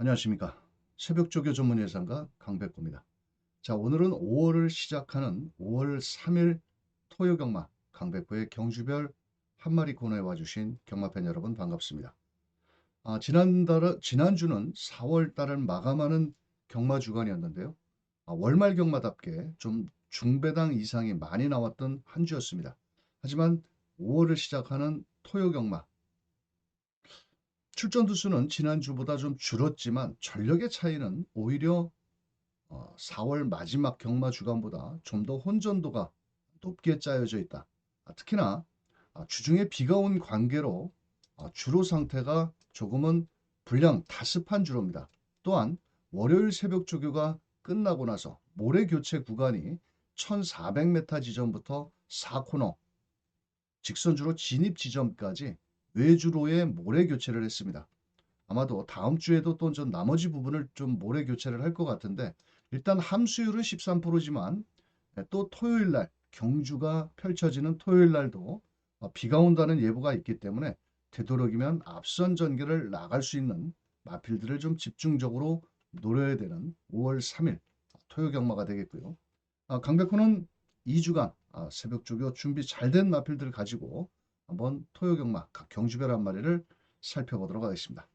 안녕하십니까. 새벽조교 전문 예상가 강백호입니다. 자, 오늘은 5월을 시작하는 5월 3일 토요 경마 강백호의 경주별 한 마리 코너에 와주신 경마팬 여러분 반갑습니다. 지난주는 4월 달을 마감하는 경마 주간이었는데요. 월말 경마답게 좀 중배당 이상이 많이 나왔던 한 주였습니다. 하지만 5월을 시작하는 토요 경마 출전 두수는 지난주보다 좀 줄었지만 전력의 차이는 오히려 4월 마지막 경마 주간보다 좀 더 혼전도가 높게 짜여져 있다. 특히나 주중에 비가 온 관계로 주로 상태가 조금은 불량 다습한 주로입니다. 또한 월요일 새벽 조교가 끝나고 나서 모래 교체 구간이 1400m 지점부터 4코너 직선주로 진입 지점까지 외주로에 모래 교체를 했습니다. 아마도 다음 주에도 또 좀 나머지 부분을 좀 모래 교체를 할 것 같은데 일단 함수율은 13%지만 또 토요일 날 경주가 펼쳐지는 토요일 날도 비가 온다는 예보가 있기 때문에 되도록이면 앞선 전개를 나갈 수 있는 마필들을 좀 집중적으로 노려야 되는 5월 3일 토요 경마가 되겠고요. 강백호는 2주간 새벽 조교 준비 잘 된 마필들을 가지고 한번 토요 경마 각 경주별 한 마리를 살펴보도록 하겠습니다.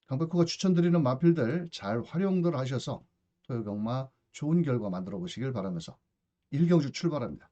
강백호가 추천드리는 마필들 잘 활용들 하셔서 토요경마 좋은 결과 만들어 보시길 바라면서 1경주 출발합니다.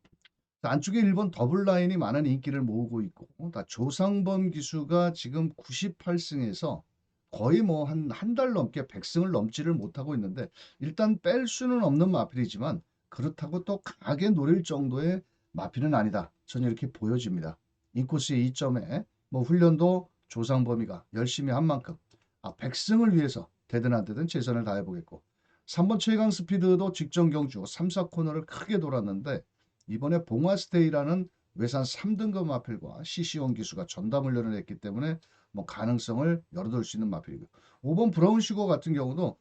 안쪽에 1번 더블라인이 많은 인기를 모으고 있고 조상범 기수가 지금 98승에서 거의 뭐 한 달 넘게 100승을 넘지를 못하고 있는데 일단 뺄 수는 없는 마필이지만 그렇다고 또 강하게 노릴 정도의 마필은 아니다. 저는 이렇게 보여집니다. 인코스의 2점에 뭐 훈련도 조상범이가 열심히 한 만큼 100승을 위해서 되든 안 되든 최선을 다해보겠고 3번 최강 스피드도 직전 경주 3, 4코너를 크게 돌았는데 이번에 봉화스테이라는 외산 3등급 마필과 CC1 기수가 전담 훈련을 했기 때문에 뭐 가능성을 열어둘 수 있는 마필이고 5번 브라운슈거 같은 경우도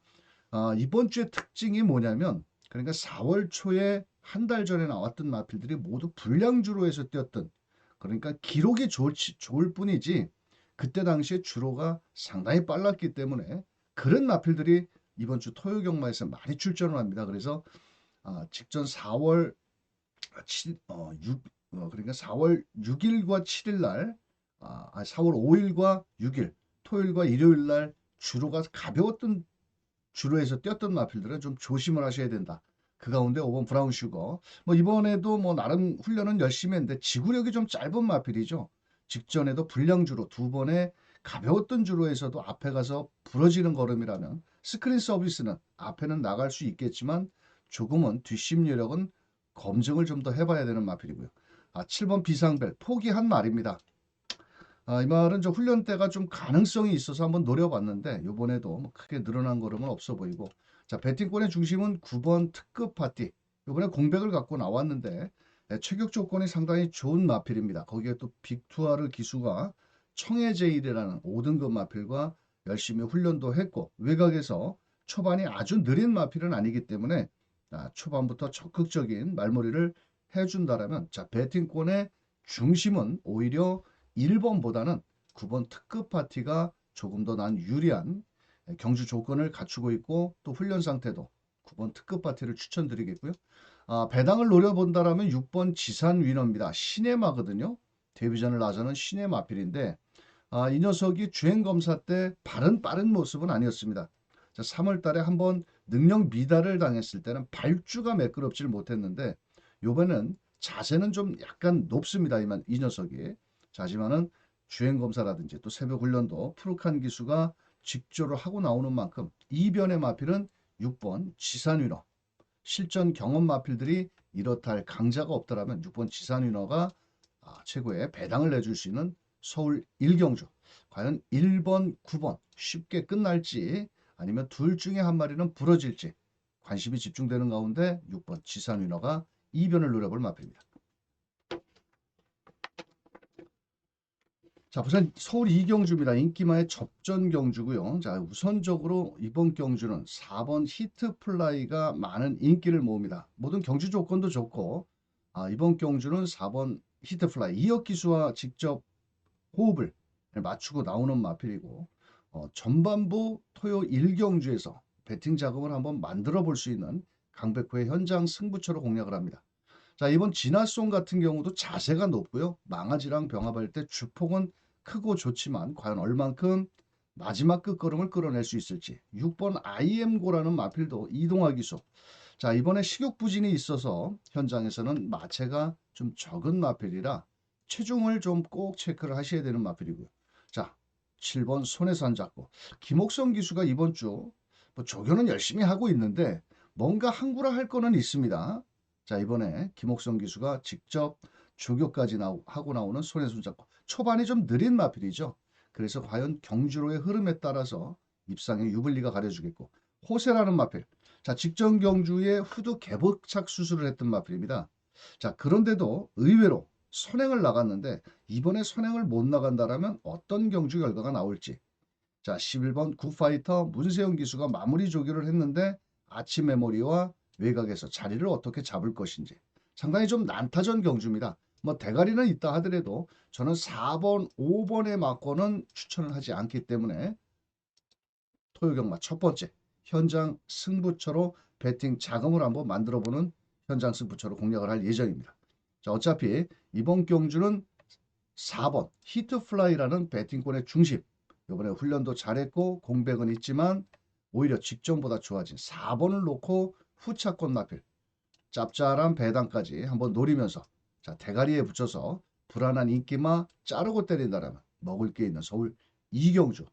이번 주의 특징이 뭐냐면 그러니까 4월 초에 한 달 전에 나왔던 마필들이 모두 불량주로 해서 뛰었던 그러니까 기록이 좋을 뿐이지 그때 당시에 주로가 상당히 빨랐기 때문에 그런 마필들이 이번 주 토요 경마에서 많이 출전을 합니다. 그래서 직전 4월 그러니까 4월 6일과 7일 날, 4월 5일과 6일, 토요일과 일요일 날 주로가 가벼웠던 주로에서 뛰었던 마필들은 좀 조심을 하셔야 된다. 그 가운데 5번 브라운 슈거. 뭐 이번에도 뭐 나름 훈련은 열심히 했는데 지구력이 좀 짧은 마필이죠. 직전에도 불량주로 두 번의 가벼웠던 주로에서도 앞에 가서 부러지는 걸음이라면 스크린 서비스는 앞에는 나갈 수 있겠지만 조금은 뒷심 여력은 검증을 좀 더 해봐야 되는 마필이고요. 7번 비상벨 포기한 말입니다. 이 말은 저 훈련 때가 좀 가능성이 있어서 한번 노려봤는데 이번에도 뭐 크게 늘어난 걸음은 없어 보이고 자 배팅권의 중심은 9번 특급 파티 이번에 공백을 갖고 나왔는데 체격 조건이 상당히 좋은 마필입니다. 거기에 또 빅투아르 기수가 청해제일이라는 5등급 마필과 열심히 훈련도 했고 외곽에서 초반이 아주 느린 마필은 아니기 때문에 초반부터 적극적인 말머리를 해준다라면 자 배팅권의 중심은 오히려 1번보다는 9번 특급 파티가 조금 더 난 유리한 경주 조건을 갖추고 있고 또 훈련 상태도 9번 특급 파티를 추천드리겠고요. 배당을 노려본다라면 6번 지산 위너입니다. 시네마거든요. 데뷔전을 나서는 시네마필인데 이 녀석이 주행 검사 때 빠른 모습은 아니었습니다. 자, 3월 달에 한번 능력 미달을 당했을 때는 발주가 매끄럽지를 못했는데 요번엔 자세는 좀 약간 높습니다. 이 녀석이. 자, 하지만은 주행 검사라든지 또 새벽 훈련도 프로칸 기수가 직조를 하고 나오는 만큼 이변의 마필은 6번 지산위너 실전 경험 마필들이 이렇다 할 강자가 없더라면 6번 지산위너가 최고의 배당을 내줄 수 있는 서울 1경주 과연 1번, 9번 쉽게 끝날지 아니면 둘 중에 한 마리는 부러질지 관심이 집중되는 가운데 6번 지산위너가 이변을 노려볼 마필입니다. 자, 부산 서울 이경주입니다. 인기마의 접전 경주고요. 자, 우선적으로 이번 경주는 4번 히트 플라이가 많은 인기를 모읍니다. 모든 경주 조건도 좋고 이번 경주는 4번 히트 플라이 이혁 기수와 직접 호흡을 맞추고 나오는 마필이고 전반부 토요 1경주에서 배팅 자금을 한번 만들어 볼 수 있는 강백호의 현장 승부처로 공략을 합니다. 자, 이번 진화송 같은 경우도 자세가 높고요. 망아지랑 병합할 때 주폭은 크고 좋지만 과연 얼만큼 마지막 끝걸음을 끌어낼 수 있을지. 6번 IM고라는 마필도 이동화 기수. 자, 이번에 식욕 부진이 있어서 현장에서는 마체가 좀 적은 마필이라 체중을 좀 꼭 체크를 하셔야 되는 마필이고요. 자, 7번 손해산 잡고 김옥성 기수가 이번 주 조교는 열심히 하고 있는데 뭔가 항구라 할 거는 있습니다. 자, 이번에 김옥성 기수가 직접 조교까지 하고 나오는 손해손 잡고 초반이 좀 느린 마필이죠. 그래서 과연 경주로의 흐름에 따라서 입상의 유불리가 가려주겠고 호세라는 마필. 자, 직전 경주에 후두 개복착 수술을 했던 마필입니다. 자, 그런데도 의외로 선행을 나갔는데 이번에 선행을 못 나간다라면 어떤 경주 결과가 나올지. 자, 11번 굿파이터 문세영 기수가 마무리 조교를 했는데 아침 메모리와 외곽에서 자리를 어떻게 잡을 것인지. 상당히 좀 난타전 경주입니다. 뭐 대가리는 있다 하더라도 저는 4번, 5번에 맞고는 추천을 하지 않기 때문에 토요경마 첫 번째 현장 승부처로 배팅 자금을 한번 만들어보는 현장 승부처로 공략을 할 예정입니다. 자, 어차피 이번 경주는 4번 히트플라이라는 배팅권의 중심. 이번에 훈련도 잘했고 공백은 있지만 오히려 직전보다 좋아진 4번을 놓고 후차권 마필 짭짤한 배당까지 한번 노리면서 자, 대가리에 붙여서 불안한 인기마 자르고 때린다라면 먹을 게 있는 서울 이경주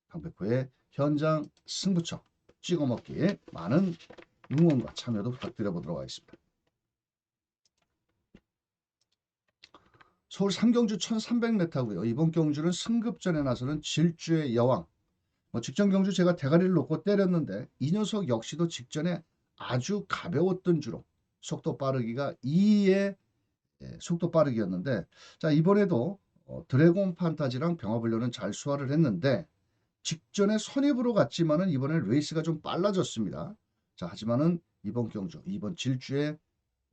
강백호의 현장 승부처 찍어먹기에 많은 응원과 참여도 부탁드려 보도록 하겠습니다. 서울 삼경주 1300m고요. 이번 경주는 승급전에 나서는 질주의 여왕. 직전 경주 제가 대가리를 놓고 때렸는데 이 녀석 역시도 직전에 아주 가벼웠던 주로 속도 빠르기가 2의 속도 빠르기였는데 자, 이번에도 드래곤 판타지랑 병합을려는 잘 수화를 했는데 직전에 선입으로 갔지만은 이번에 레이스가 좀 빨라졌습니다. 자, 하지만은 이번 경주, 이번 질주의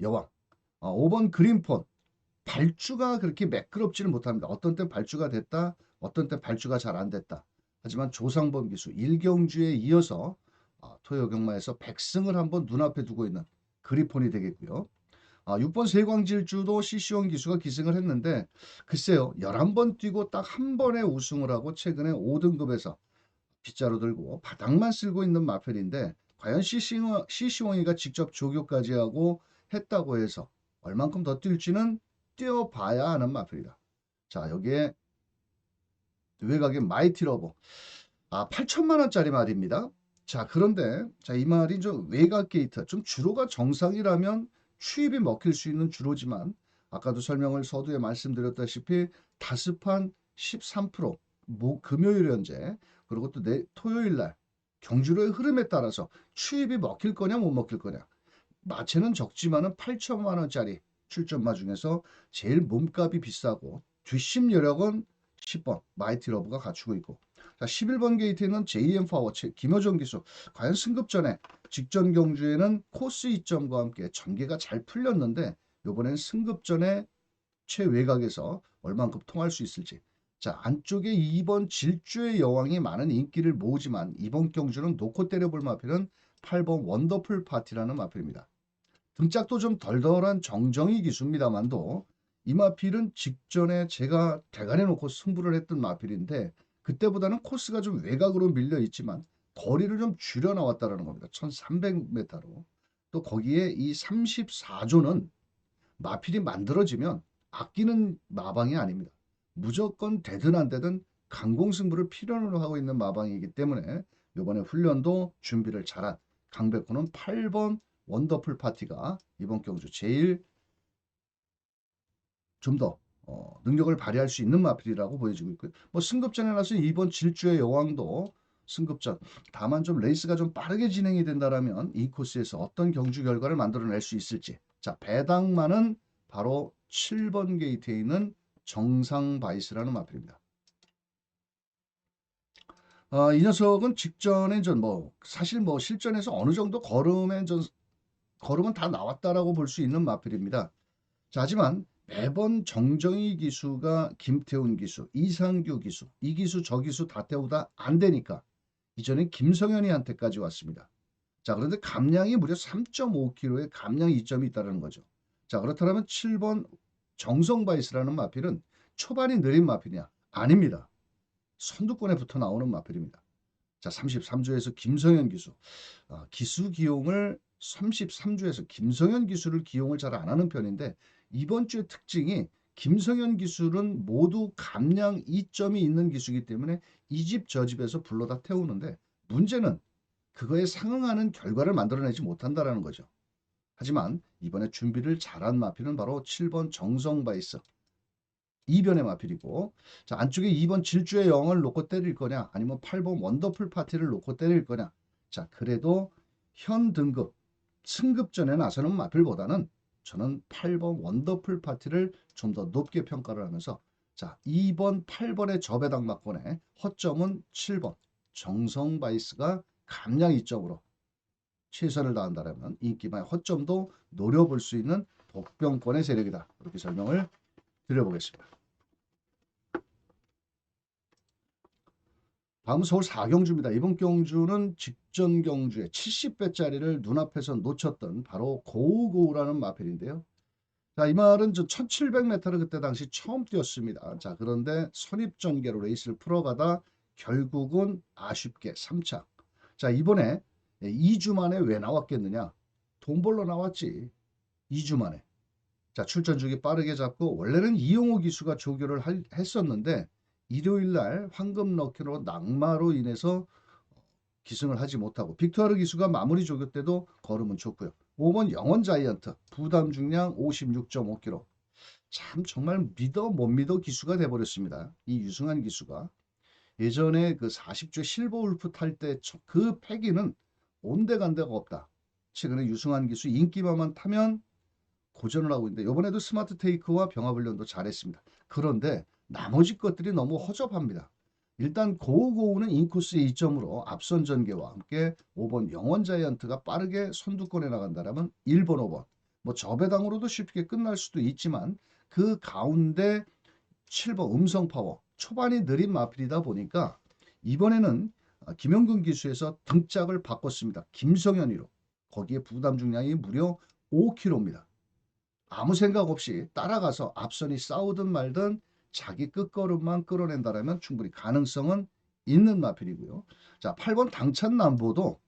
여왕, 5번 그린폰 발주가 그렇게 매끄럽지는 못합니다. 어떤 때 발주가 됐다, 어떤 때 발주가 잘 안 됐다. 하지만 조상범 기수 1경주에 이어서 토요경마에서 백승을 한번 눈앞에 두고 있는 그리폰이 되겠고요. 6번 세광질주도 CC1 기수가 기승을 했는데 글쎄요. 11번 뛰고 딱 한 번에 우승을 하고 최근에 5등급에서 빗자루 들고 바닥만 쓸고 있는 마펠인데 과연 CC1이가 직접 조교까지 하고 했다고 해서 얼만큼 더 뛸지는 뛰어봐야 하는 마펠이다. 자, 여기에 외곽에 마이티 러버 8천만 원짜리 말입니다. 자, 그런데 자, 이 말이 좀 외곽 게이트 좀 주로가 정상이라면 추입이 먹힐 수 있는 주로지만 아까도 설명을 서두에 말씀드렸다시피 다습한 13% 금요일 현재 그리고 또 토요일 날 경주로의 흐름에 따라서 추입이 먹힐 거냐 못 먹힐 거냐. 마체는 적지만은 8천만 원짜리 출전마 중에서 제일 몸값이 비싸고 뒷심 여력은 10번 마이티 러브가 갖추고 있고 자, 11번 게이트에는 JM 파워 김효정 기수 과연 승급 전에 직전 경주에는 코스 이점과 함께 전개가 잘 풀렸는데 이번엔 승급 전에 최외곽에서 얼만큼 통할 수 있을지. 자, 안쪽에 2번 질주의 여왕이 많은 인기를 모으지만 이번 경주는 놓고 때려볼 마필은 8번 원더풀 파티라는 마필입니다. 등짝도 좀 덜덜한 정정희 기수입니다만도 이 마필은 직전에 제가 대가리 놓고 승부를 했던 마필인데 그때보다는 코스가 좀 외곽으로 밀려 있지만 거리를 좀 줄여 나왔다는 겁니다. 1300m로. 또 거기에 이 34조는 마필이 만들어지면 아끼는 마방이 아닙니다. 무조건 되든 안 되든 강공승부를 필연으로 하고 있는 마방이기 때문에 이번에 훈련도 준비를 잘한 강백호는 8번 원더풀 파티가 이번 경주 제일 좀 더 능력을 발휘할 수 있는 마필이라고 보여지고 있고요. 승급전에 나서 이번 질주의 여왕도 승급전. 다만 좀 레이스가 좀 빠르게 진행이 된다라면 이 코스에서 어떤 경주 결과를 만들어낼 수 있을지. 자, 배당만은 바로 7번 게이트에 있는 정상 바이스라는 마필입니다. 이 녀석은 직전에 사실 실전에서 어느 정도 걸음은 다 나왔다라고 볼 수 있는 마필입니다. 자, 하지만 매번 정정희 기수가 김태훈 기수, 이상규 기수, 이 기수 저 기수 다 태우다 안 되니까 이전엔 김성현이한테까지 왔습니다. 자, 그런데 감량이 무려 3.5kg의 감량 이점이 있다는 거죠. 자, 그렇다면 7번 정성바이스라는 마필은 초반이 느린 마필이냐? 아닙니다. 선두권에 붙어 나오는 마필입니다. 자, 33주에서 김성현 기수. 기수 기용을 33주에서 김성현 기수를 기용을 잘 안 하는 편인데 이번 주의 특징이 김성현 기술은 모두 감량 이점이 있는 기수이기 때문에 이 집 저 집에서 불러다 태우는데 문제는 그거에 상응하는 결과를 만들어내지 못한다는 거죠. 하지만 이번에 준비를 잘한 마필은 바로 7번 정성바이스 2변의 마필이고, 자, 안쪽에 2번 질주의 영을 놓고 때릴 거냐 아니면 8번 원더풀 파티를 놓고 때릴 거냐. 자, 그래도 현 등급 승급전에 나서는 마필보다는 저는 8번 원더풀 파티를 좀 더 높게 평가를 하면서, 자, 2번 8번의 저배당막권의 허점은 7번 정성바이스가 감량 이점으로 최선을 다한다면 인기만의 허점도 노려볼 수 있는 복병권의 세력이다. 이렇게 설명을 드려보겠습니다. 다음 서울 4경주입니다. 이번 경주는 직전 경주에 70배짜리를 눈앞에서 놓쳤던 바로 고우고우라는 마필인데요. 자, 이 말은 1700m를 그때 당시 처음 뛰었습니다. 자, 그런데 선입전개로 레이스를 풀어가다 결국은 아쉽게 3차. 자, 이번에 2주 만에 왜 나왔겠느냐? 돈 벌러 나왔지. 2주 만에. 자, 출전 주기 빠르게 잡고 원래는 이용호 기수가 조교를 했었는데 일요일 날 황금 럭키로 낙마로 인해서 기승을 하지 못하고 빅토르 기수가 마무리 조교 때도 걸음은 좋고요. 5번 영원 자이언트 부담 중량 56.5kg. 참 정말 믿어 못 믿어 기수가 돼버렸습니다. 이 유승환 기수가 예전에 그 40조 실버 울프 탈 때 그 패기는 온데간데가 없다. 최근에 유승환 기수 인기만만 타면 고전을 하고 있는데 이번에도 스마트 테이크와 병합훈련도 잘했습니다. 그런데 나머지 것들이 너무 허접합니다. 일단 고우고우는 인코스의 이점으로 앞선 전개와 함께 5번 영원 자이언트가 빠르게 선두권에 나간다면 1번, 5번 뭐 저배당으로도 쉽게 끝날 수도 있지만 그 가운데 7번 음성 파워 초반이 느린 마필이다 보니까 이번에는 김영근 기수에서 등짝을 바꿨습니다. 김성현이로. 거기에 부담 중량이 무려 5kg입니다. 아무 생각 없이 따라가서 앞선이 싸우든 말든 자기 끝걸음만 끌어낸다면 충분히 가능성은 있는 마필이고요. 자, 8번 당찬남보도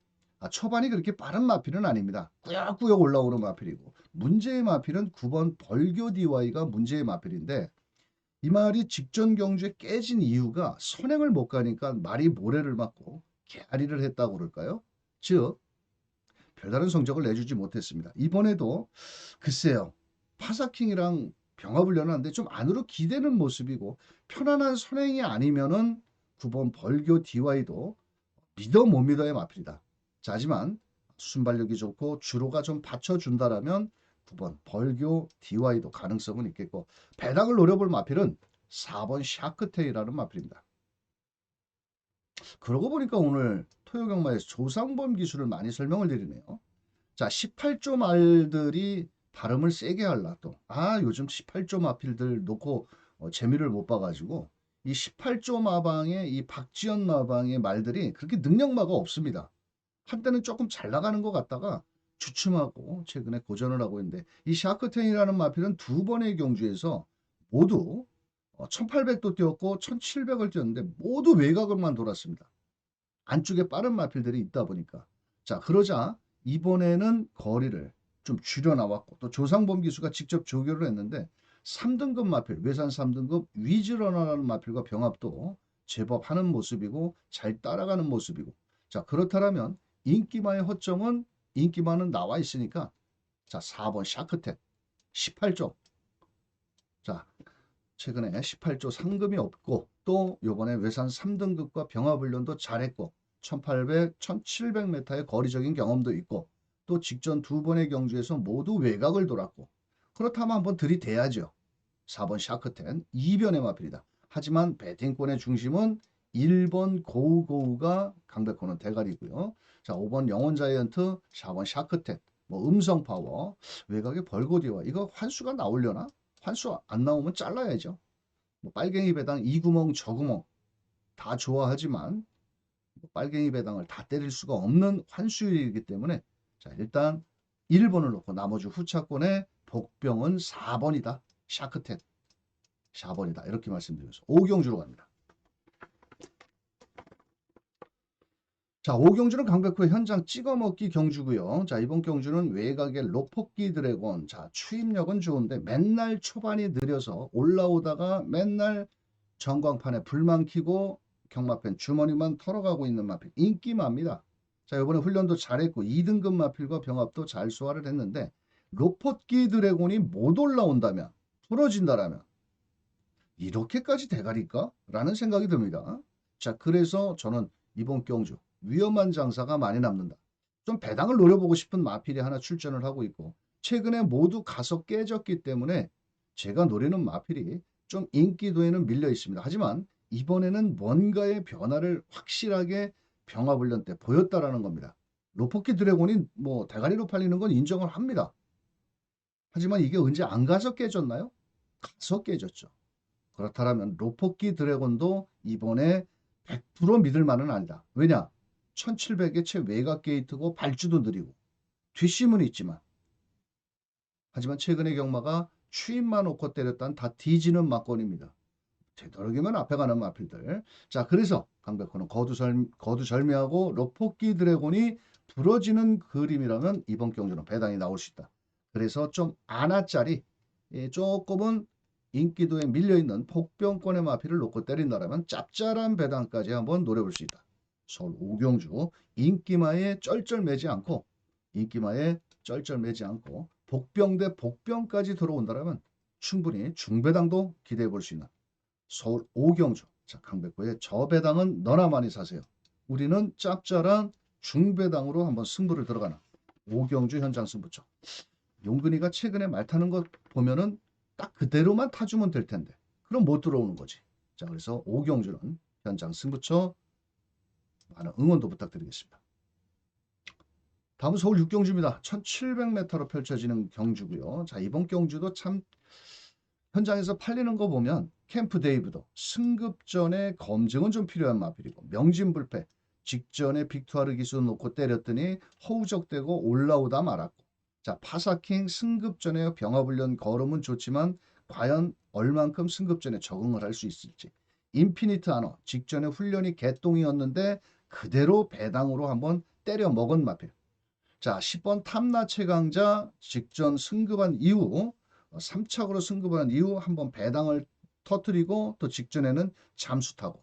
초반이 그렇게 빠른 마필은 아닙니다. 꾸역꾸역 올라오는 마필이고 문제의 마필은 9번 벌교 DY가 문제의 마필인데 이 말이 직전 경주에 깨진 이유가 선행을 못 가니까 말이 모래를 맞고 개아리를 했다고 그럴까요? 즉 별다른 성적을 내주지 못했습니다. 이번에도 글쎄요. 파사킹이랑 병합을 연하는데 좀 안으로 기대는 모습이고 편안한 선행이 아니면은 9번 벌교 DY도 믿어 못 믿어의 마필이다. 자, 하지만 순발력이 좋고 주로가 좀 받쳐준다라면 9번 벌교 DY도 가능성은 있겠고 배당을 노려볼 마필은 4번 샤크테이라는 마필입니다. 그러고 보니까 오늘 토요경마에서 조상범 기술을 많이 설명을 드리네요. 자, 18조 말들이 발음을 세게 할라 또. 요즘 18조 마필들 놓고 재미를 못 봐가지고 이 18조 마방의 이 박지연 마방의 말들이 그렇게 능력마가 없습니다. 한때는 조금 잘 나가는 것 같다가 주춤하고 최근에 고전을 하고 있는데 이 샤크텐이라는 마필은 두 번의 경주에서 모두 1800도 뛰었고 1700을 뛰었는데 모두 외곽을만 돌았습니다. 안쪽에 빠른 마필들이 있다 보니까. 자, 그러자 이번에는 거리를 좀 줄여 나왔고 또 조상범 기수가 직접 조교를 했는데 3등급 마필, 외산 3등급 위즈러너라는 마필과 병합도 제법 하는 모습이고 잘 따라가는 모습이고. 자, 그렇다면 인기마의 허점은 인기마는 나와 있으니까 자, 4번 샤크텍 18조. 자, 최근에 18조 상금이 없고 또 요번에 외산 3등급과 병합훈련도 잘했고 1800, 1700m의 거리적인 경험도 있고 또 직전 두 번의 경주에서 모두 외곽을 돌았고 그렇다면 한번 들이대야죠. 4번 샤크텐 2변의 마필이다. 하지만 배팅권의 중심은 1번 고우고우가 강백호는 대가리고요. 자, 5번 영원 자이언트, 4번 샤크텐, 뭐 음성 파워, 외곽의 벌고디와 이거 환수가 나오려나? 환수 안 나오면 잘라야죠. 뭐 빨갱이 배당 이 구멍 저 구멍 다 좋아하지만 빨갱이 배당을 다 때릴 수가 없는 환수율이기 때문에 자 일단 1번을 놓고 나머지 후차권의 복병은 4번이다. 샤크텟 4번이다. 이렇게 말씀드리면서 5경주로 갑니다. 자, 5경주는 강백호 현장 찍어먹기 경주고요. 자, 이번 경주는 외곽의 로포끼 드래곤. 자, 추임력은 좋은데 맨날 초반이 느려서 올라오다가 맨날 전광판에 불만 켜고 경마펜 주머니만 털어가고 있는 마필. 인기마입니다. 자, 이번에 훈련도 잘했고 2등급 마필과 병합도 잘 소화를 했는데 로포끼 드래곤이 못 올라온다면 부러진다라면 이렇게까지 대가리일까? 라는 생각이 듭니다. 자, 그래서 저는 이번 경주 위험한 장사가 많이 남는다. 좀 배당을 노려보고 싶은 마필이 하나 출전을 하고 있고 최근에 모두 가서 깨졌기 때문에 제가 노리는 마필이 좀 인기도에는 밀려 있습니다. 하지만 이번에는 뭔가의 변화를 확실하게 병합훈련 때 보였다라는 겁니다. 로포키 드래곤이 뭐 대가리로 팔리는 건 인정을 합니다. 하지만 이게 언제 안 가서 깨졌나요? 가서 깨졌죠. 그렇다면 로포키 드래곤도 이번에 100% 믿을 만은 아니다. 왜냐? 1700의 최외곽 게이트고 발주도 느리고 뒷심은 있지만 하지만 최근의 경마가 추임만 놓고 때렸단 다 뒤지는 막건입니다. 되도록이면 앞에 가는 마필들. 자, 그래서 강백호는 거두절미하고 로포키 드래곤이 부러지는 그림이라면 이번 경주는 배당이 나올 수 있다. 그래서 좀 아나짜리 조금은 인기도에 밀려있는 복병권의 마필을 놓고 때린다면 짭짤한 배당까지 한번 노려볼 수 있다. 서울 오경주 인기마에 쩔쩔매지 않고 복병 대 복병까지 들어온다면 충분히 중배당도 기대해 볼 수 있는 서울 오경주. 자, 강백호의 저배당은 너나 많이 사세요. 우리는 짭짤한 중배당으로 한번 승부를 들어가는 오경주 현장 승부처. 용근이가 최근에 말 타는 것 보면은 딱 그대로만 타주면 될 텐데 그럼 못 들어오는 거지. 자, 그래서 오경주는 현장 승부처 많은 응원도 부탁드리겠습니다. 다음은 서울 6경주입니다. 1700m로 펼쳐지는 경주고요. 자, 이번 경주도 참 현장에서 팔리는 거 보면 캠프 데이브도 승급전에 검증은 좀 필요한 마필이고 명진불패 직전에 빅투아르 기수 놓고 때렸더니 허우적대고 올라오다 말았고 자 파사킹 승급전에 병합훈련 걸음은 좋지만 과연 얼만큼 승급전에 적응을 할 수 있을지 인피니트 아너 직전에 훈련이 개똥이었는데 그대로 배당으로 한번 때려 먹은 마필 자 10번 탐나 최강자 직전 승급한 이후 3착으로 승급한 이후 한번 배당을 터뜨리고 또 직전에는 잠수 타고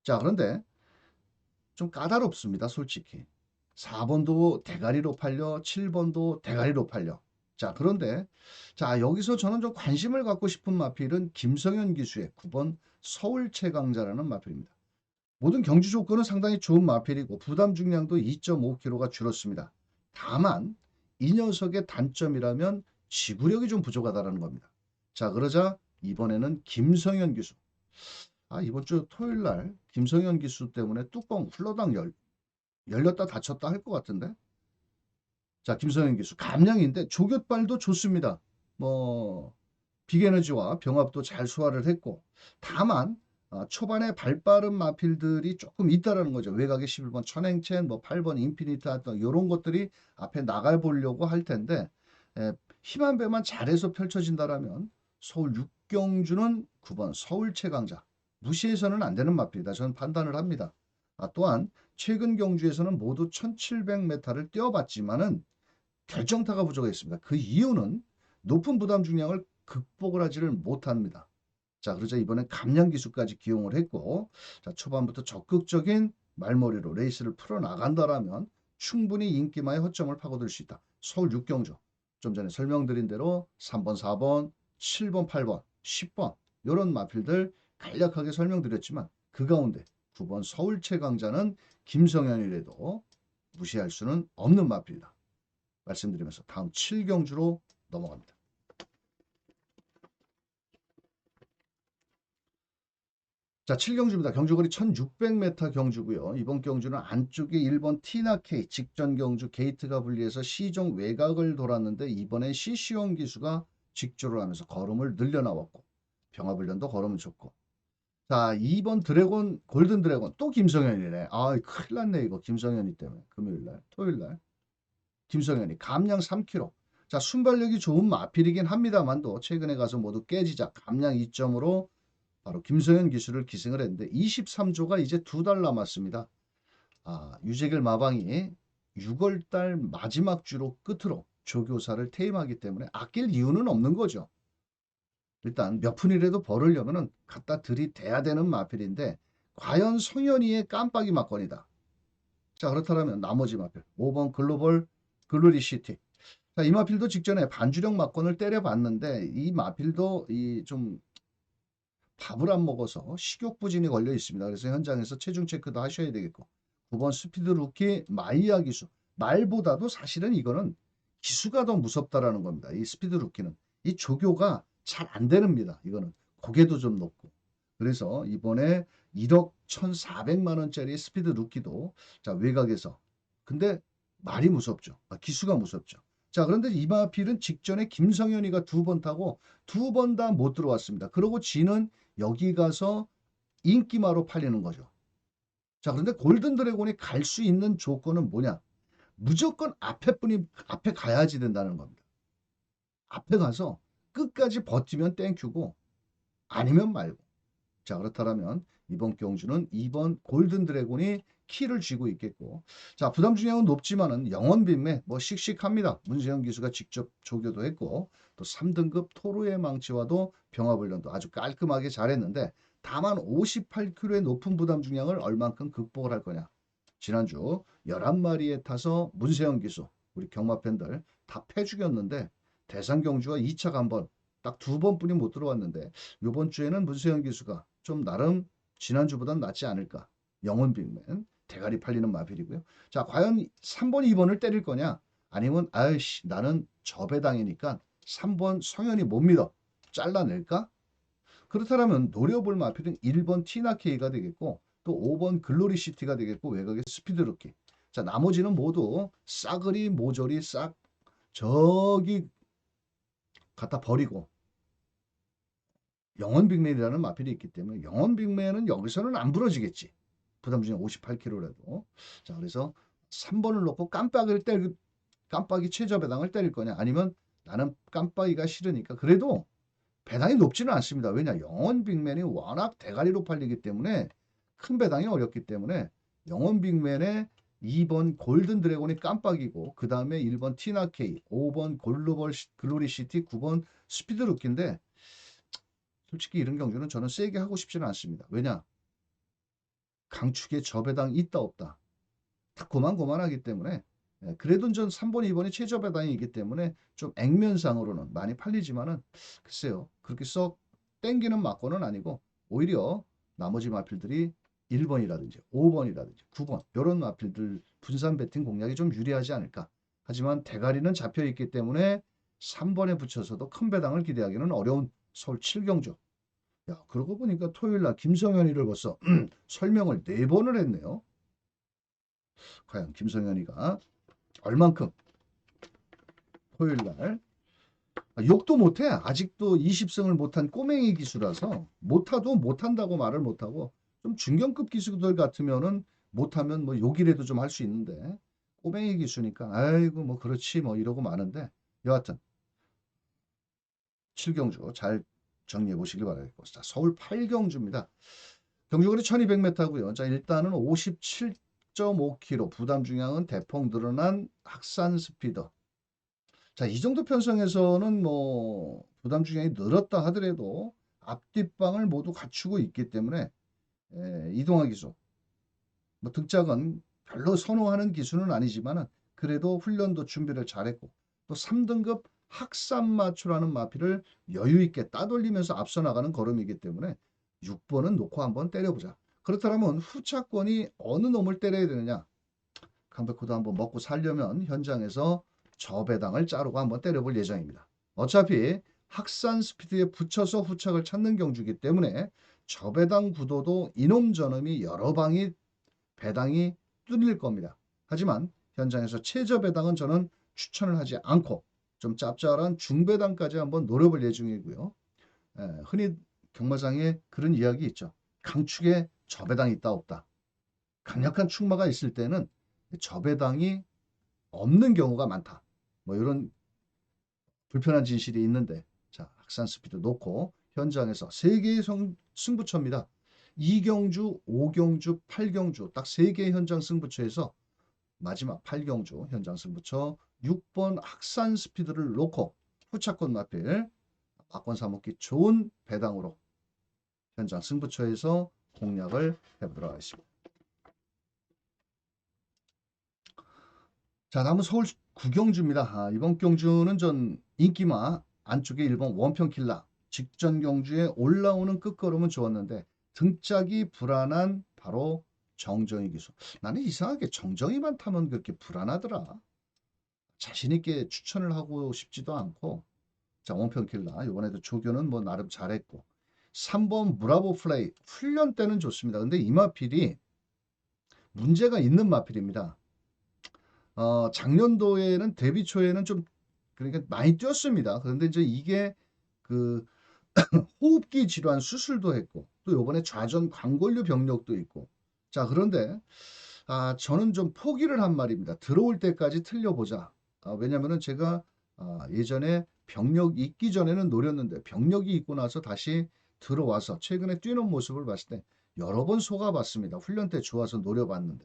자 그런데 좀 까다롭습니다 솔직히 4번도 대가리로 팔려 7번도 대가리로 팔려 자 그런데 자 여기서 저는 좀 관심을 갖고 싶은 마필은 김성현 기수의 9번 서울 최강자라는 마필입니다. 모든 경주 조건은 상당히 좋은 마필이고 부담 중량도 2.5kg가 줄었습니다. 다만 이 녀석의 단점이라면 지구력이 좀 부족하다는 겁니다. 자 그러자 이번에는 김성현 기수. 이번 주 토요일 날 김성현 기수 때문에 뚜껑 훌러당 열렸다 닫혔다 할 것 같은데. 자 김성현 기수 감량인데 조교발도 좋습니다. 뭐 빅에너지와 병합도 잘 소화를 했고 다만 초반에 발빠른 마필들이 조금 있다라는 거죠. 외곽에 11번 천행첸, 뭐 8번 인피니트 어떤 이런 것들이 앞에 나가 보려고 할 텐데 힘한 배만 잘해서 펼쳐진다라면 서울 6경주는 9번 서울 최강자 무시해서는 안 되는 마필이다. 저는 판단을 합니다. 또한 최근 경주에서는 모두 1700m를 뛰어봤지만은 결정타가 부족했습니다. 그 이유는 높은 부담 중량을 극복을 하지를 못합니다. 자, 그러자 이번엔 감량 기수까지 기용을 했고, 자, 초반부터 적극적인 말머리로 레이스를 풀어나간다라면 충분히 인기마의 허점을 파고들 수 있다. 서울 6경주. 좀 전에 설명드린 대로 3번, 4번, 7번, 8번, 10번 이런 마필들 간략하게 설명드렸지만 그 가운데 9번 서울 최강자는 김성현이라도 무시할 수는 없는 마필이다. 말씀드리면서 다음 7경주로 넘어갑니다. 자, 7경주입니다. 경주거리 1600m 경주고요. 이번 경주는 안쪽에 1번 티나케이 직전 경주 게이트가 분리해서 시종 외곽을 돌았는데 이번엔 시시온 기수가 직조를 하면서 걸음을 늘려나왔고 병합훈련도 걸음을 줬고 자, 2번 드래곤, 골든 드래곤 또 김성현이네. 아, 큰일 났네 이거. 김성현이 때문에. 금요일 날, 토요일 날. 김성현이 감량 3kg. 자, 순발력이 좋은 마필이긴 합니다만도 최근에 가서 모두 깨지자 감량 2점으로 바로 김성현 기수를 기승을 했는데 23조가 이제 2달 남았습니다. 유재길 마방이 6월달 마지막 주로 끝으로 조교사를 퇴임하기 때문에 아낄 이유는 없는 거죠. 일단 몇 푼이라도 벌으려면 갖다 들이대야 되는 마필인데 과연 성현이의 깜빡이 막건이다. 자, 그렇다면 나머지 마필 5번 글로벌 글로리시티. 자, 이 마필도 직전에 반주력 막건을 때려봤는데 이 마필도 이 좀 밥을 안 먹어서 식욕부진이 걸려 있습니다. 그래서 현장에서 체중 체크도 하셔야 되겠고 9번 스피드 루키 마이야 기수. 말보다도 사실은 이거는 기수가 더 무섭다라는 겁니다. 이 스피드 루키는 이 조교가 잘 안 되는니다. 이거는 고개도 좀 높고 그래서 이번에 1억 1,400만 원짜리 스피드 루키도 자 외곽에서 근데 말이 무섭죠. 기수가 무섭죠. 자 그런데 이마필은 직전에 김성현이가 2번 타고 2번 다 못 들어왔습니다. 그러고 지는 여기 가서 인기마로 팔리는 거죠. 자, 그런데 골든 드래곤이 갈 수 있는 조건은 뭐냐? 무조건 앞에 가야지 된다는 겁니다. 앞에 가서 끝까지 버티면 땡큐고 아니면 말고. 자, 그렇다면 이번 경주는 2번 골든 드래곤이 키를 쥐고 있겠고. 자, 부담 중량은 높지만은 영원 빈매 뭐 씩씩합니다. 문세영 기수가 직접 조교도 했고 또 3등급 토르의 망치와도 병합훈련도 아주 깔끔하게 잘했는데 다만 58kg의 높은 부담 중량을 얼만큼 극복을 할 거냐. 지난주 11마리에 타서 문세영 기수 우리 경마 팬들 다 패죽였는데 대상 경주와 2차 간번 딱 2번뿐이 못 들어왔는데 이번 주에는 문세영 기수가 좀 나름 지난주보단 낫지 않을까. 영원 빅맨 대가리 팔리는 마필이고요. 자, 과연 3번, 2번을 때릴 거냐? 아니면 아이씨 나는 저배당이니까 3번 성현이 못 믿어. 잘라낼까? 그렇다면 노려볼 마필은 1번 티나케이가 되겠고 또 5번 글로리시티가 되겠고 외곽의 스피드루키. 자, 나머지는 모두 싸그리 모조리 싹 저기 갖다 버리고 영원 빅맨이라는 마필이 있기 때문에 영원 빅맨은 여기서는 안 부러지겠지. 부담 중에 58kg라도. 자, 그래서 3번을 놓고 깜빡이 최저 배당을 때릴 거냐 아니면 나는 깜빡이가 싫으니까 그래도 배당이 높지는 않습니다. 왜냐? 영원 빅맨이 워낙 대가리로 팔리기 때문에 큰 배당이 어렵기 때문에 영원 빅맨의 2번 골든 드래곤이 깜빡이고 그 다음에 1번 티나케이, 5번 글로벌 글로리시티, 9번 스피드 루키인데 솔직히 이런 경주는 저는 세게 하고 싶지는 않습니다. 왜냐? 강축에 저배당 있다 없다. 다 고만고만하기 때문에 그래도 전 3번, 2번이 최저 배당이기 때문에 좀 액면상으로는 많이 팔리지만은 글쎄요. 그렇게 썩 땡기는 막고는 아니고 오히려 나머지 마필들이 1번이라든지 5번이라든지 9번 이런 마필들 분산 배팅 공략이 좀 유리하지 않을까. 하지만 대가리는 잡혀 있기 때문에 3번에 붙여서도 큰 배당을 기대하기는 어려운 서울 7경주. 야, 그러고 보니까 토요일 날 김성현이를 벌써 설명을 4번을 했네요. 과연 김성현이가 얼만큼 토요일 날 욕도 못해. 아직도 20승을 못한 꼬맹이 기수라서 못하도 못한다고 말을 못하고 좀 중견급 기수들 같으면은 못하면 뭐 욕이라도 좀 할 수 있는데 꼬맹이 기수니까 아이고 뭐 그렇지 뭐 이러고 마는데 여하튼 7경주 잘 정리해 보시길 바라겠고 자, 서울 8경주입니다. 경주거리 1200m고요. 자, 일단은 57.5km 부담 중량은 대폭 늘어난 학산 스피더. 자, 이 정도 편성에서는 뭐 부담 중량이 늘었다 하더라도 앞뒷방을 모두 갖추고 있기 때문에 이동화 기수 뭐 등짝은 별로 선호하는 기수는 아니지만은 그래도 훈련도 준비를 잘했고 또 3등급 학산마추라는 마피를 여유 있게 따돌리면서 앞서 나가는 걸음이기 때문에 6번은 놓고 한번 때려보자. 그렇다면 후차권이 어느 놈을 때려야 되느냐? 강백호도 한번 먹고 살려면 현장에서 저배당을 자르고 한번 때려볼 예정입니다. 어차피 학산 스피드에 붙여서 후착을 찾는 경주이기 때문에 저배당 구도도 이놈 저놈이 여러 방이 배당이 뚫릴 겁니다. 하지만 현장에서 최저 배당은 저는 추천을 하지 않고 좀 짭짤한 중배당까지 한번 노려볼 예정이고요. 흔히 경마장에 그런 이야기 있죠. 강축에 저배당이 있다 없다. 강력한 축마가 있을 때는 저배당이 없는 경우가 많다. 뭐 이런 불편한 진실이 있는데, 자, 학산 스피드 놓고 현장에서 세 개의 승부처입니다. 2경주, 5경주, 8경주 딱 세 개의 현장 승부처에서 마지막 8경주 현장 승부처 6번 학산 스피드를 놓고 후차권 마필 막권 사먹기 좋은 배당으로 현장 승부처에서 공략을 해보도록 하겠습니다. 자, 다음은 서울 구경주입니다. 이번 경주는 전 인기마 안쪽에 1번 원평킬라 직전 경주에 올라오는 끝걸음은 좋았는데 등짝이 불안한 바로 정정희 기수. 나는 이상하게 정정희만 타면 그렇게 불안하더라. 자신있게 추천을 하고 싶지도 않고. 자, 원평킬라 이번에도 조교는 뭐 나름 잘했고 3번 브라보 플레이 훈련 때는 좋습니다. 근데 이 마필이 문제가 있는 마필입니다. 작년도에는 데뷔 초에는 좀 그러니까 많이 뛰었습니다. 그런데 이제 이게 그 호흡기 질환 수술도 했고 또 요번에 좌전 광골류 병력도 있고. 자, 그런데 저는 좀 포기를 한 말입니다. 들어올 때까지 틀려보자. 왜냐면은 제가 예전에 병력 있기 전에는 노렸는데 병력이 있고 나서 다시 들어와서 최근에 뛰는 모습을 봤을 때 여러 번 속아봤습니다. 훈련 때 좋아서 노려봤는데.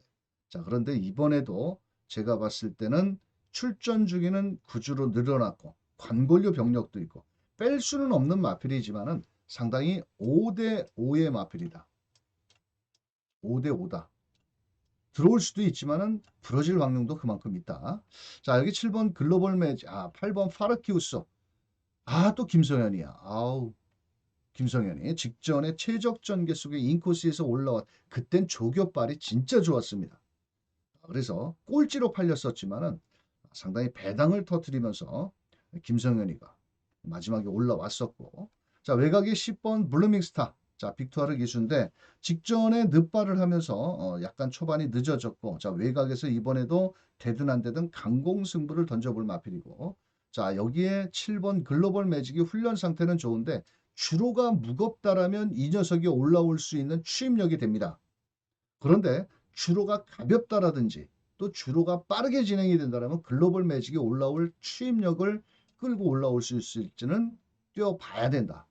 자, 그런데 이번에도 제가 봤을 때는 출전 중에는 구주로 늘어났고 관골류 병력도 있고 뺄 수는 없는 마필이지만은 상당히 5대 5의 마필이다. 5대 5다. 들어올 수도 있지만은 부러질 확률도 그만큼 있다. 자, 여기 7번 글로벌 매직, 8번 파르키우스. 또 김성현이야. 아우, 김성현이 직전에 최적전개 속에 인코스에서 올라왔. 그땐 조교발이 진짜 좋았습니다. 그래서 꼴찌로 팔렸었지만은 상당히 배당을 터뜨리면서 김성현이가 마지막에 올라왔었고. 자, 외곽에 10번 블루밍스타. 자, 빅투아르 기수인데 직전에 늦발을 하면서 약간 초반이 늦어졌고, 자, 외곽에서 이번에도 되든 안 되든 강공승부를 던져볼 마필이고. 자, 여기에 7번 글로벌 매직이 훈련 상태는 좋은데 주로가 무겁다라면 이 녀석이 올라올 수 있는 추임력이 됩니다. 그런데 주로가 가볍다라든지 또 주로가 빠르게 진행이 된다면 글로벌 매직이 올라올 추임력을 끌고 올라올 수 있을지는 뛰어봐야 된다.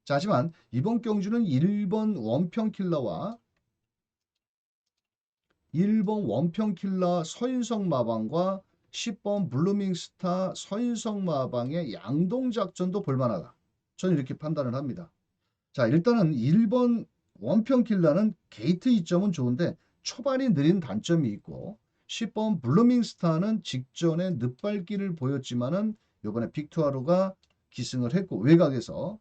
자, 하지만 이번 경주는 1번 원평킬러와 1번 원평킬러 서인성 마방과 10번 블루밍스타 서인성 마방의 양동작전도 볼만하다. 저는 이렇게 판단을 합니다. 자, 일단은 1번 원평킬러는 게이트 이점은 좋은데 초반이 느린 단점이 있고 10번 블루밍스타는 직전에 늦발기를 보였지만은 이번에 빅투아루가 기승을 했고 외곽에서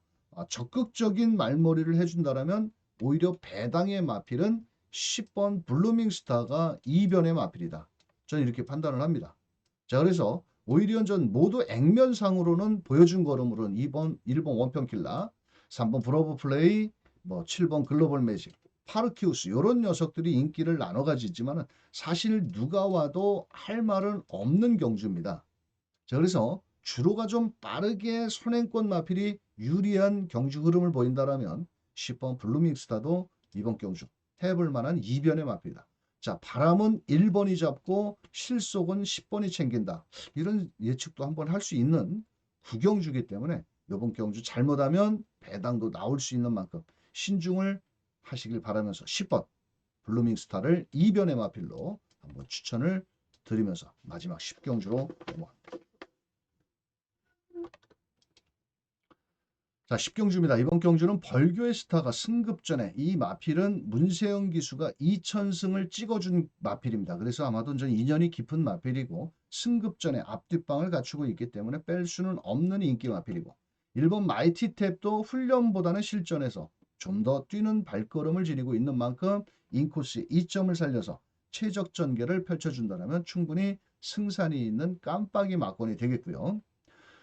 적극적인 말머리를 해준다라면 오히려 배당의 마필은 10번 블루밍스타가 이변의 마필이다. 저는 이렇게 판단을 합니다. 자, 그래서 오히려 전 모두 액면상으로는 보여준 걸음으로는 1번 원평킬라 3번 브로브 플레이, 7번 글로벌 매직, 파르키우스 이런 녀석들이 인기를 나눠 가지지만 사실 누가 와도 할 말은 없는 경주입니다. 자, 그래서 주로가 좀 빠르게 선행권 마필이 유리한 경주 흐름을 보인다라면 10번 블루밍스타도 이번 경주 해볼 만한 이변의 마필이다. 자, 바람은 1번이 잡고 실속은 10번이 챙긴다. 이런 예측도 한번 할 수 있는 구경주기 때문에 이번 경주 잘못하면 배당도 나올 수 있는 만큼 신중을 하시길 바라면서 10번 블루밍스타를 이변의 마필로 한번 추천을 드리면서 마지막 10경주로 넘어갑니다. 자, 10경주입니다. 이번 경주는 벌교의 스타가 승급전에 이 마필은 문세영 기수가 2000승을 찍어준 마필입니다. 그래서 아마도 전 인연이 깊은 마필이고 승급전에 앞뒷방을 갖추고 있기 때문에 뺄 수는 없는 인기 마필이고 1번 마이티 탭도 훈련보다는 실전에서 좀 더 뛰는 발걸음을 지니고 있는 만큼 인코스의 이점을 살려서 최적 전개를 펼쳐준다면 충분히 승산이 있는 깜빡이 막건이 되겠고요.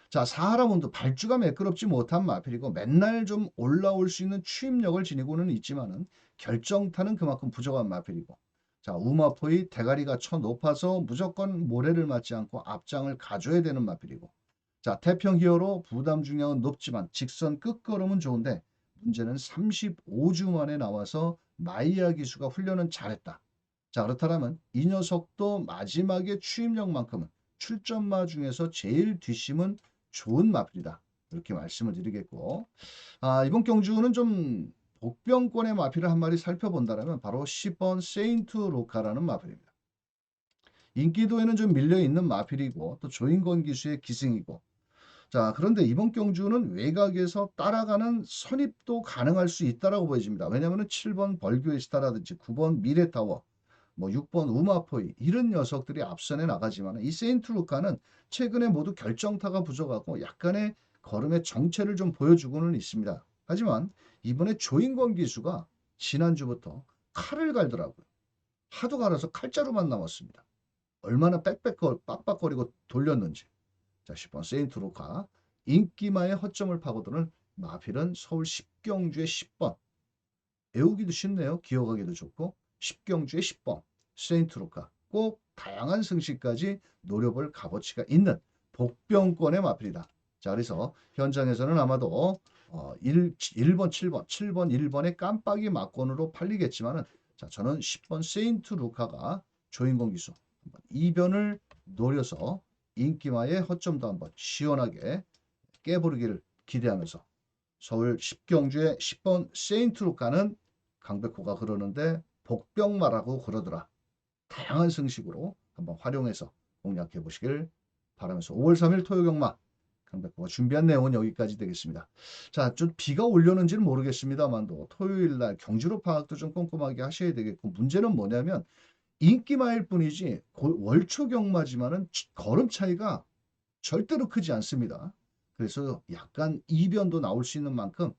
자, 사하라문도 발주가 매끄럽지 못한 마필이고 맨날 좀 올라올 수 있는 추임력을 지니고는 있지만은 결정타는 그만큼 부족한 마필이고. 자, 우마포의 대가리가 쳐 높아서 무조건 모래를 맞지 않고 앞장을 가져야 되는 마필이고. 자, 태평 히어로 부담 중량은 높지만 직선 끝걸음은 좋은데 문제는 35주 만에 나와서 마이야 기수가 훈련은 잘했다. 자, 그렇다면 이 녀석도 마지막에 추임력만큼은 출전마 중에서 제일 뒷심은 좋은 마필이다. 이렇게 말씀을 드리겠고, 이번 경주는 좀 복병권의 마필을 한 마리 살펴본다면 바로 10번 세인트 로카라는 마필입니다. 인기도에는 좀 밀려있는 마필이고 또 조인권 기수의 기승이고, 자, 그런데 이번 경주는 외곽에서 따라가는 선입도 가능할 수 있다라고 보여집니다. 왜냐하면 7번 벌교의스타라든지 9번 미래타워, 뭐 6번 우마포이 이런 녀석들이 앞선에 나가지만 이 세인트루카는 최근에 모두 결정타가 부족하고 약간의 걸음의 정체를 좀 보여주고는 있습니다. 하지만 이번에 조인권 기수가 지난주부터 칼을 갈더라고요. 하도 갈아서 칼자루만 남았습니다. 얼마나 빡빡거리고 돌렸는지. 자, 10번 세인트루카 인기마의 허점을 파고드는 마필은 서울 10경주의 10번. 외우기도 쉽네요. 기억하기도 좋고 10경주의 10번 세인트루카 꼭 다양한 승시까지 노려볼 값어치가 있는 복병권의 마필이다. 자, 그래서 현장에서는 아마도 1번, 7번 1번의 깜빡이 막권으로 팔리겠지만은, 자, 저는 10번 세인트루카가 조인권 기수 한번 이변을 노려서 인기마의 허점도 한번 시원하게 깨부르기를 기대하면서 서울 10경주의 10번 세인트루카는 강백호가 그러는데 복병마라고 그러더라. 다양한 승식으로 한번 활용해서 공략해 보시길 바라면서 5월 3일 토요경마 강백호가 준비한 내용은 여기까지 되겠습니다. 자, 좀 비가 올려는지는 모르겠습니다만도 토요일 날 경주로 파악도 좀 꼼꼼하게 하셔야 되겠고, 문제는 뭐냐면 인기마일 뿐이지 월초 경마지만은 걸음 차이가 절대로 크지 않습니다. 그래서 약간 이변도 나올 수 있는 만큼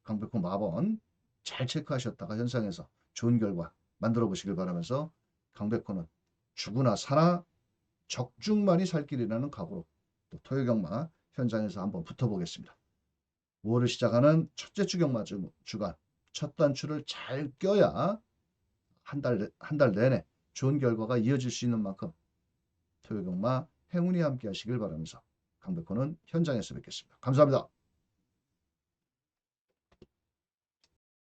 강백호 마번 잘 체크하셨다가 현상에서 좋은 결과 만들어 보시길 바라면서, 강백호는 죽으나 사나 적중만이 살 길이라는 각오로 또 토요경마 현장에서 한번 붙어보겠습니다. 5월을 시작하는 첫째 주 경마 주간 첫 단추를 잘 껴야 한 달 내내 좋은 결과가 이어질 수 있는 만큼 토요경마 행운이 함께 하시길 바라면서 강백호는 현장에서 뵙겠습니다. 감사합니다.